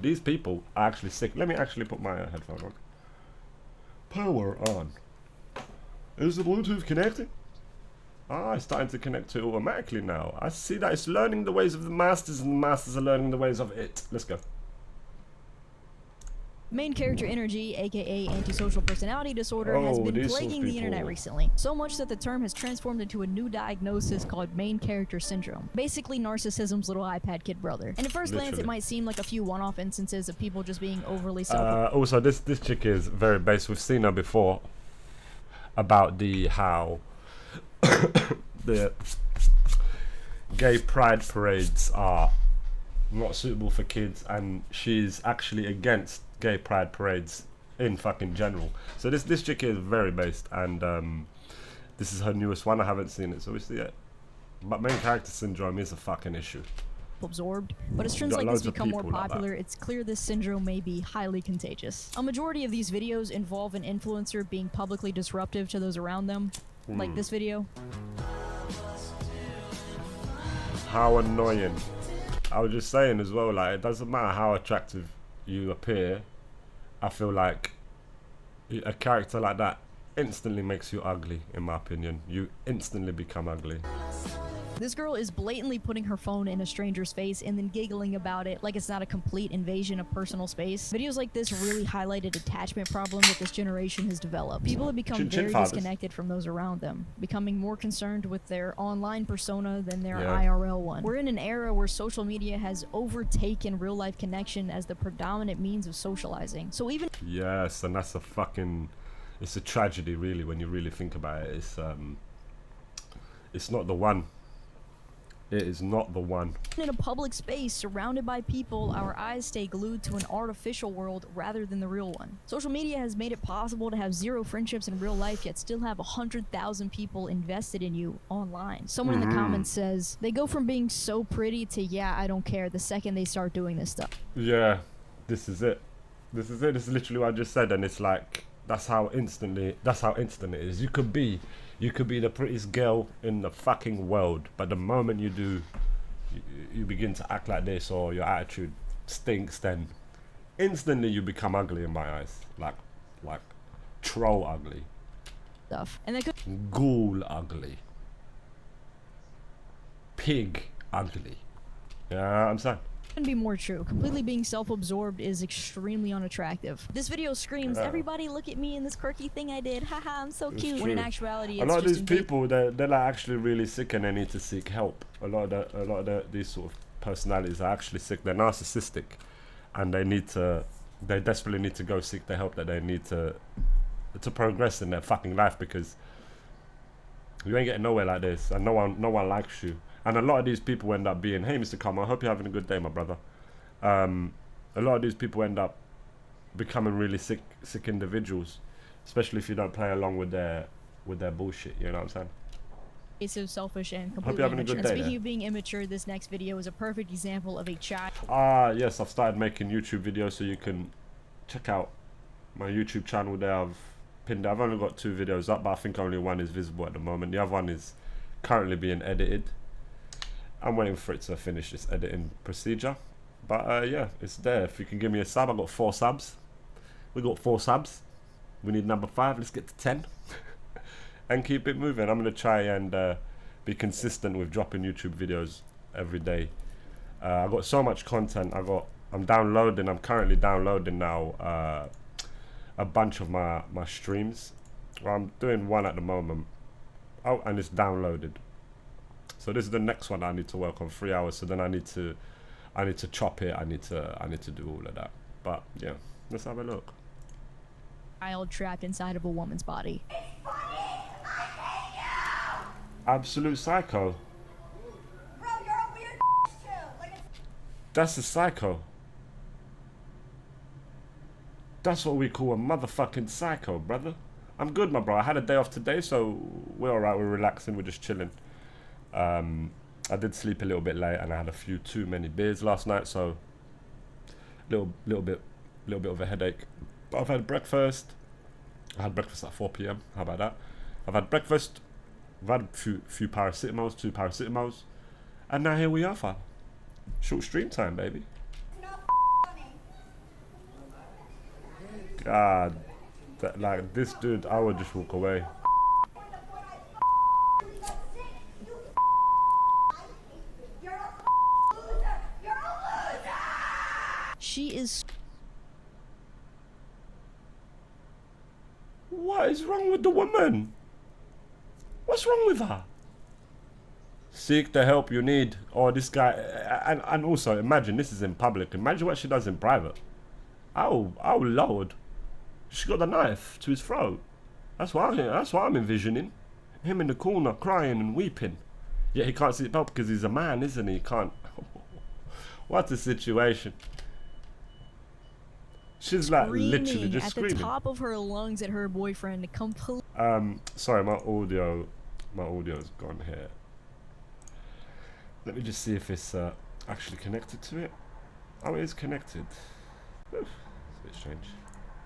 these people are actually sick. Let me actually put my headphone on. Power on. Is the Bluetooth connected? Ah, it's starting to connect to it automatically now. I see that it's learning the ways of the masters, and the masters are learning the ways of it. Let's go. Main character energy, aka antisocial personality disorder, has been plaguing the internet recently. So much that the term has transformed into a new diagnosis called main character syndrome. Basically narcissism's little iPad kid brother. And at first glance it might seem like a few one-off instances of people just being overly also this chick is very base. We've seen her before about how the gay pride parades are not suitable for kids, and she's actually against gay pride parades in fucking general. So this chick is very based, and this is her newest one. I haven't seen it, so we see it. But main character syndrome is a fucking issue. Absorbed, but as trends like this become more popular, it's clear this syndrome may be highly contagious. A majority of these videos involve an influencer being publicly disruptive to those around them, like this video. How annoying. I was just saying as well, like, it doesn't matter how attractive you appear, I feel like a character like that instantly makes you ugly, in my opinion. You instantly become ugly. This girl is blatantly putting her phone in a stranger's face and then giggling about it like it's not a complete invasion of personal space. Videos like this really highlight a detachment problem that this generation has developed. People have become very disconnected from those around them, becoming more concerned with their online persona than their IRL one. We're in an era where social media has overtaken real-life connection as the predominant means of socializing. So even— Yes, and that's a fucking— it's a tragedy, really, when you really think about it. It's not the one. It is not the one. In a public space surrounded by people, our eyes stay glued to an artificial world rather than the real one. Social media has made it possible to have zero friendships in real life, yet still have 100,000 people invested in you online. Someone in the comments says, they go from being so pretty to, yeah, I don't care, the second they start doing this stuff. Yeah, this is it. This is it. This is literally what I just said, and it's like, that's how instant it is. You could be the prettiest girl in the fucking world, but the moment you do, you begin to act like this, or your attitude stinks, then instantly you become ugly in my eyes. Like troll ugly. Stuff. And that could— ghoul ugly. Pig ugly. Yeah, I'm saying. Couldn't be more true. Completely being self-absorbed is extremely unattractive. This video screams, everybody look at me and this quirky thing I did, haha, I'm so cute. When in actuality, it's a lot just of these people, they're like actually really sick, and they need to seek help. A lot of these sort of personalities are actually sick. They're narcissistic, and they desperately need to go seek the help that they need to progress in their fucking life, because you ain't getting nowhere like this, and no one likes you. And a lot of these people end up being, hey, Mr. Karma, I hope you're having a good day, my brother. A lot of these people end up becoming really sick individuals, especially if you don't play along with their bullshit. You know what I'm saying? It's so selfish and completely immature. And speaking of being immature, this next video is a perfect example of a child. Yes, I've started making YouTube videos, so you can check out my YouTube channel there. I've pinned it. I've only got 2 videos up, but I think only one is visible at the moment. The other one is currently being edited. I'm waiting for it to finish this editing procedure, but yeah, it's there. If you can give me a sub, I got 4 subs. We got 4 subs. We need number 5. Let's get to 10, and keep it moving. I'm gonna try and be consistent with dropping YouTube videos every day. I got so much content. I'm currently downloading now a bunch of my streams. Well, I'm doing one at the moment. Oh, and it's downloaded. So this is the next one I need to work on, 3 hours. So then I need to chop it. I need to do all of that. But yeah, let's have a look. Child trapped inside of a woman's body. Absolute psycho. Bro, you're a weird too. That's a psycho. That's what we call a motherfucking psycho, brother. I'm good, my bro. I had a day off today, so we're alright. We're relaxing. We're just chilling. I did sleep a little bit late, and I had a few too many beers last night, so little bit of a headache. But I've had breakfast. I had breakfast at 4 p.m. How about that? I've had breakfast. I've had a few paracetamols, 2 paracetamols, and now here we are, fam. Short stream time, baby. Not funny. God, like this dude, I would just walk away. You're a loser. You're a loser. She is What is wrong with the woman? What's wrong with her? Seek the help you need. Oh, this guy, and also imagine this is in public. Imagine what she does in private. Oh Lord, she got the knife to his throat. That's what I'm envisioning. Him in the corner crying and weeping. Yet he can't seek help because he's a man, isn't he? He can't. What a situation. She's like literally just at screaming the top of her lungs at her boyfriend. Complete. Sorry, my audio's gone here. Let me just see if it's actually connected to it. Oh, it is connected. It's a bit strange.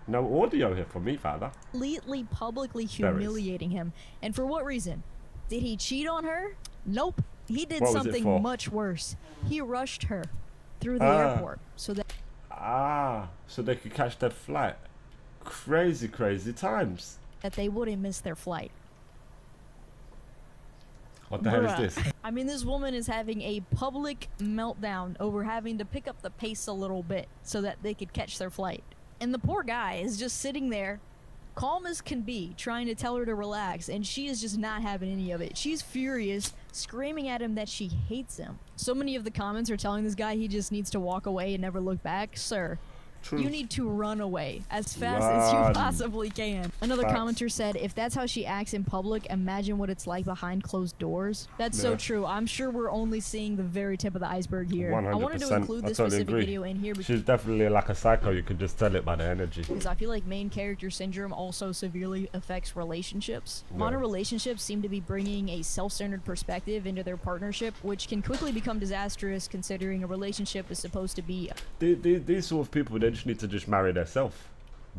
No audio here for me, father. Completely publicly There is. humiliating him. And for what reason? Did he cheat on her? Nope. He did What was it for? something much worse. He rushed her through the Ah. airport so that So they could catch their flight. Crazy times. they wouldn't miss their flight. What the hell is Bruh. this? I mean, this woman is having a public meltdown over having to pick up the pace a little bit so that they could catch their flight. And the poor guy is just sitting there, calm as can be, trying to tell her to relax, and she is just not having any of it. She's furious, screaming at him that she hates him. So many of the comments are telling this guy he just needs to walk away and never look back. Sir, Truth. you need to run away as fast as you Run. possibly can. Another Facts. commenter said, if that's how she acts in public, imagine what it's like behind closed doors. That's so Yeah. true. I'm sure we're only seeing the very tip of the iceberg here. 100%. I wanted to include this I totally specific agree. video in here She's definitely like a psycho. You can just tell it by the energy. because I feel like main character syndrome also severely affects relationships. Yeah. Modern relationships seem to be bringing a self-centered perspective into their partnership, which can quickly become disastrous considering a relationship is supposed to be These sort of people, they just need to just marry themselves.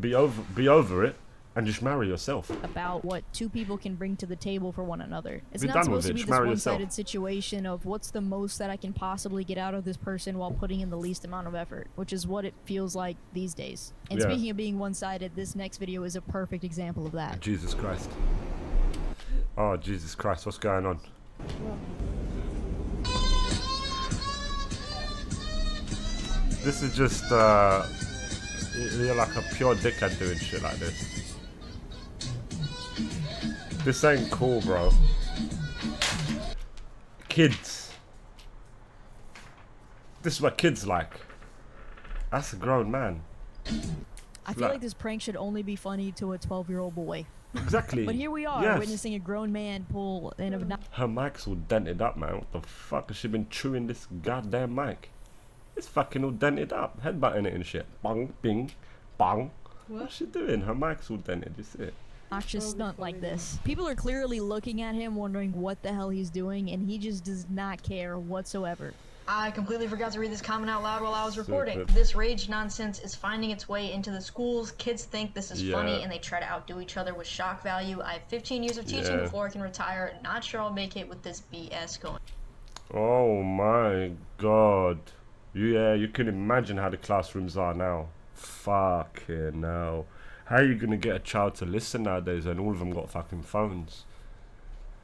Be over it and just marry yourself. about what two people can bring to the table for one another. It's Be not done supposed with to it. be Just this marry yourself. one-sided situation of what's the most that I can possibly get out of this person while putting in the least amount of effort, which is what it feels like these days. And Yeah. speaking of being one-sided, this next video is a perfect example of that. Jesus Christ. Oh, Jesus Christ. What's going on? This is just, you're like a pure dickhead doing shit like this. This ain't cool, bro. Kids. This is what kids like. That's a grown man. I feel Like- like this prank should only be funny to a 12-year-old boy. Exactly. But here we are, Yes. witnessing a grown man pull in a Her mic's all dented up, man. What the fuck has she been chewing this goddamn mic? It's fucking all dented up. Headbutting it and shit. Bong, bing, bong. What's she doing? Her mic's all dented. You see it? obnoxious stunt like this. People are clearly looking at him wondering what the hell he's doing, and he just does not care whatsoever. I completely forgot to read this comment out loud while I was reporting. Stupid. This rage nonsense is finding its way into the schools. Kids think this is Yeah. funny and they try to outdo each other with shock value. I have 15 years of teaching Yeah. before I can retire. Not sure I'll make it with this BS going. Oh my god. Yeah, you can imagine how the classrooms are now. Fucking hell. How are you gonna get a child to listen nowadays when all of them got fucking phones?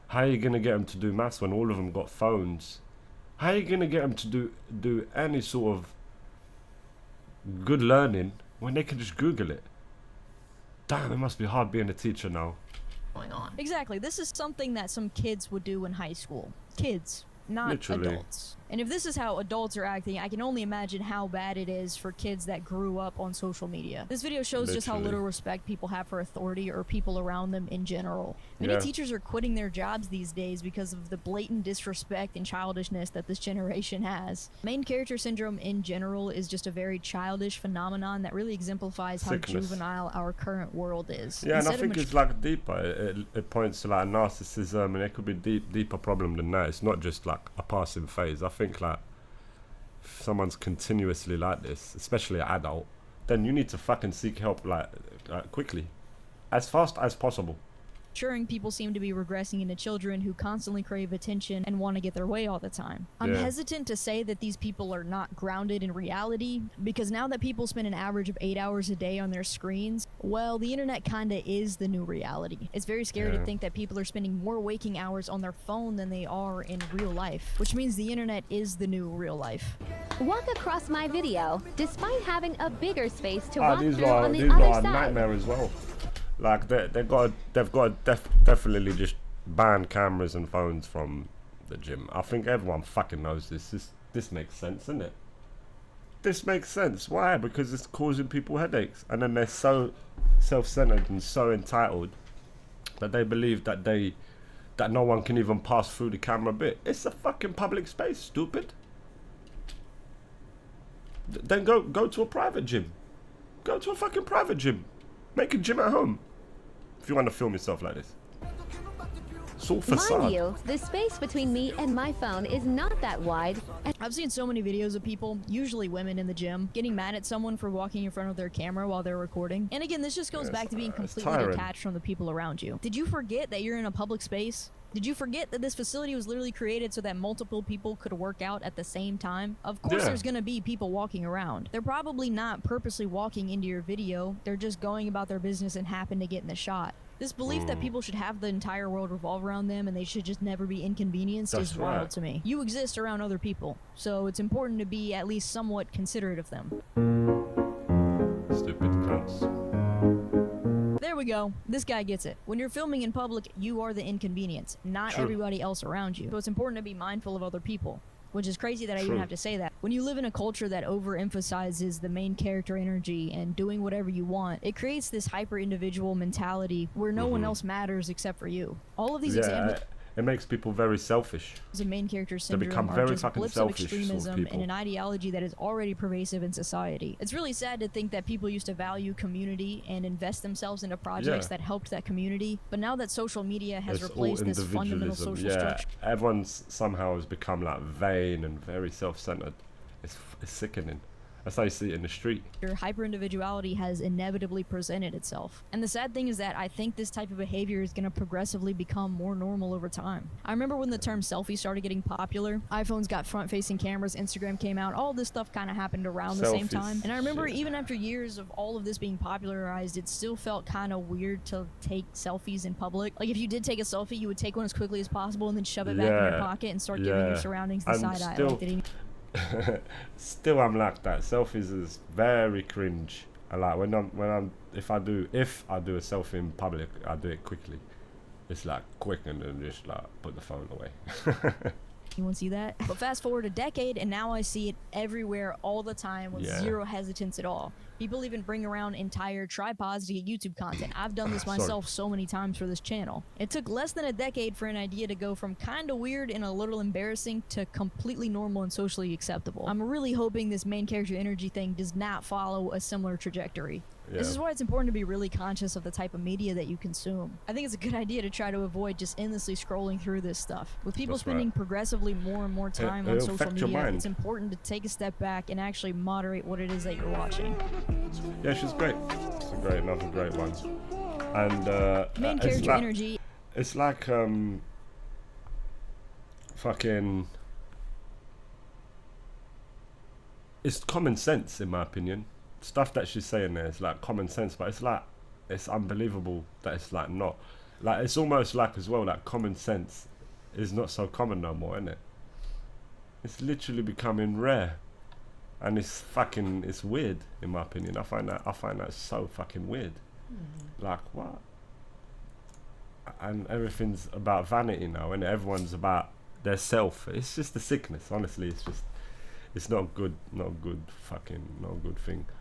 How are you gonna get them to do maths when all of them got phones? How are you gonna get them to do any sort of good learning when they can just Google it? Damn, it must be hard being a teacher now. on. Exactly, this is something that some kids would do in high school. Kids, not Literally. adults. And if this is how adults are acting, I can only imagine how bad it is for kids that grew up on social media. This video shows just how Literally. little respect people have for authority or people around them in general. Many Yeah. teachers are quitting their jobs these days because of the blatant disrespect and childishness that this generation has. Main character syndrome in general is just a very childish phenomenon that really exemplifies how Sickness. juvenile our current world is. Yeah, and I Instead of think it's like deeper. It points to like narcissism, and it could be deeper problem than that. It's not just like a passing phase. I think like if someone's continuously like this, especially an adult, then you need to fucking seek help like quickly, as fast as possible. Ensuring people seem to be regressing into children who constantly crave attention and want to get their way all the time. I'm Yeah. hesitant to say that these people are not grounded in reality, because now that people spend an average of 8 hours a day on their screens, well, the internet kinda is the new reality. It's very scary to Yeah. think that people are spending more waking hours on their phone than they are in real life, which means the internet is the new real life. Walk across my video, despite having a bigger space to Ah, walk these through lot on the these other lot are side. nightmare as well. Like they've got definitely just ban cameras and phones from the gym. I think everyone fucking knows this. This makes sense, doesn't it? This makes sense. Why? Because it's causing people headaches, and then they're so self-centered and so entitled that they believe that no one can even pass through the camera bit. It's a fucking public space, stupid. Then go to a private gym. Go to a fucking private gym. Make a gym at home if you want to film yourself like this. It's all facade. Mind you, the space between me and my phone is not that wide. I've seen so many videos of people, usually women in the gym, getting mad at someone for walking in front of their camera while they're recording. And again, this just goes back to being it's completely tiring. detached from the people around you. Did you forget that you're in a public space? Did you forget that this facility was literally created so that multiple people could work out at the same time? Of course Yeah. there's gonna be people walking around. They're probably not purposely walking into your video, they're just going about their business and happen to get in the shot. This belief that people should have the entire world revolve around them and they should just never be inconvenienced That's is wild right. to me. You exist around other people, so it's important to be at least somewhat considerate of them. Stupid cunts. There we go. This guy gets it. When you're filming in public, you are the inconvenience, not True. everybody else around you. So it's important to be mindful of other people. Which is crazy that I even True. have to say that. When you live in a culture that overemphasizes the main character energy and doing whatever you want, it creates this hyper-individual mentality where no one else matters except for you. All of these Yeah, examples it makes people very selfish. of main character syndrome become are very just fucking blips of selfish sort of extremism people. and an ideology that is already pervasive in society. It's really sad to think that people used to value community and invest themselves into projects Yeah. that helped that community, but now that social media has It's all replaced this fundamental individualism. social Yeah, structure, everyone's somehow has become like vain and very self-centered. It's sickening. That's how you see it in the street. hyper-individuality has inevitably presented itself. And the sad thing is that I think this type of behavior is going to progressively become more normal over time. I remember when the term selfie started getting popular, iPhones got front-facing cameras, Instagram came out, all this stuff kind of happened around the same Selfies, time. And I remember shit. even after years of all of this being popularized, it still felt kind of weird to take selfies in public. Like if you did take a selfie, you would take one as quickly as possible and then shove it back in your Yeah, pocket and start giving your yeah. surroundings the And side eye. still- Like, did he Still, I'm like that. Selfies is very cringe. I like if I do a selfie in public, I do it quickly. It's like quick and then just like put the phone away. Anyone see that? But fast forward a decade and now I see it everywhere all the time with Yeah. zero hesitance at all. People even bring around entire tripods to get YouTube content. I've done this Sorry. myself so many times for this channel. It took less than a decade for an idea to go from kinda weird and a little embarrassing to completely normal and socially acceptable. I'm really hoping this main character energy thing does not follow a similar trajectory. This Yeah. is why it's important to be really conscious of the type of media that you consume. I think it's a good idea to try to avoid just endlessly scrolling through this stuff. With people That's spending right. progressively more and more time on it'll social affect your media, mind. it's important to take a step back and actually moderate what it is that you're watching. Yeah, she's great. It's another great one. And Main it's character like, energy. it's like fucking. It's common sense in my opinion. Stuff that she's saying there is like common sense, but it's like it's unbelievable that it's like not. Like it's almost like as well like common sense is not so common no more, isn't it? It's literally becoming rare. And it's weird in my opinion. I find that so fucking weird. Like what? And everything's about vanity now, and everyone's about their self. It's just a sickness, honestly. It's not good thing.